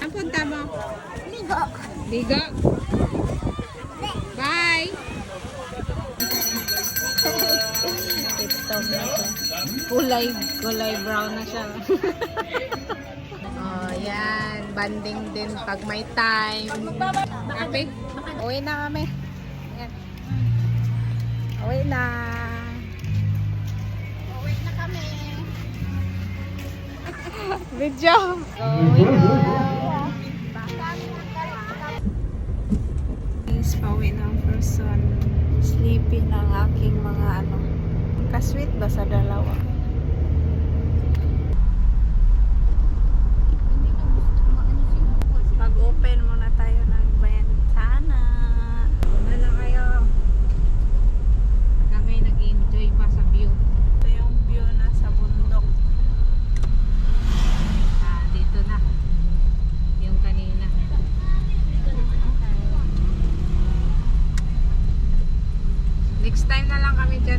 Saan punta mo? Ligo. Ligo? Bye! Ito na siya. Kulay brown na siya. Oh, yan. Banding din pag may time. Kape? Uwi na kami. Yan. Uwi na. Uwi na kami. Video. Uwi na. Please, pauwi ng person. Sleepy ng aking mga ano. Kasweet ba sa dalawa? Mag-open muna tayo ng bentana. Una na kayo. Kami nag-enjoy pa sa view. Ito yung view na sa bundok. Dito na. Yung kanina. Next time na lang kami dyan.